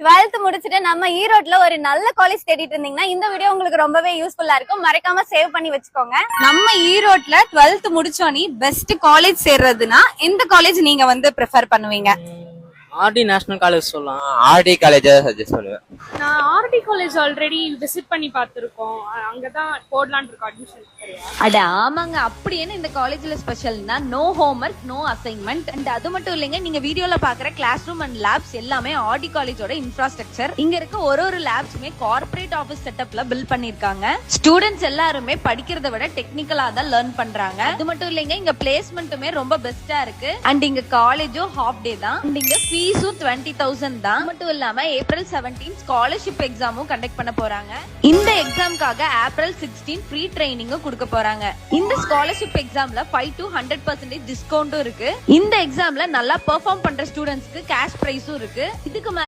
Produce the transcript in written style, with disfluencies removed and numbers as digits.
12th முடிச்சிட்டு நம்ம ஈரோட்ல ஒரு நல்ல காலேஜ் தேடிட்டு இருந்தீங்கன்னா இந்த வீடியோ உங்களுக்கு ரொம்பவே யூஸ்ஃபுல்லா இருக்கும். மறக்காம சேவ் பண்ணி வச்சுக்கோங்க. நம்ம ஈரோட்ல 12th முடிச்சோனி பெஸ்ட் காலேஜ் சேர்றதுன்னா எந்த காலேஜ் நீங்க வந்து ப்ரிஃபர் பண்ணுவீங்க? ஆர்டி நேஷனல் காலேஜ் சொல்லலாம். ஆர்டி காலேஜ் சஜஸ்ட் பண்ணுவேன். நான் ஆர்டி காலேஜ் ஆல்ரெடி விசிட் பண்ணி பார்த்திருக்கோம். அங்கதான் போடலான்னு இருக்கோம் அட்மிஷன். அட ஆமாங்க, அப்படி என்ன இந்த காலேஜ்ல ஸ்பெஷல்னா no homework, no assignment. And அது மட்டும் இல்லைங்க, நீங்க வீடியோல பாக்குற கிளாஸ் ரூம் அண்ட் லேப்ஸ் எல்லாமே ஆர்டி காலேஜோட இன்ஃப்ராஸ்ட்ரக்சர். இங்க இருக்க ஒரு லேப்ஸுமே கார்ப்பரேட் ஆபீஸ் செட்டப்ல பில்ட் பண்ணிருக்காங்க. ஸ்டூடெண்ட்ஸ் எல்லாருமே படிக்கிறத விட டெக்னிக்கலா தான் லேர்ன் பண்றாங்க. அது மட்டும் இல்லைங்க, இங்க பிளேஸ்மெண்ட்டுமே ரொம்ப பெஸ்டா இருக்கு. அண்ட் இங்க காலேஜும் ஹாஃப் டே தான். அண்ட் இங்க ஃபீஸும் 20,000 தான். மட்டும் இல்லாம April 17 ஸ்காலர்ஷிப் எக்ஸாமும் கண்டக்ட் பண்ண போறாங்க. இந்த எக்ஸாம்காக April 16 ஃப்ரீ ட்ரைனிங்கும் கொடுக்க போறாங்க. இந்த ஸ்காலர்ஷிப் எக்ஸாம்ல 5 to 100% டிஸ்கவுண்டும் இருக்கு. இந்த எக்ஸாம்ல நல்லா பெர்ஃபார்ம் பண்ற ஸ்டூடெண்ட்ஸ்க்கு கேஷ் பிரைஸும் இருக்கு. இதுக்கு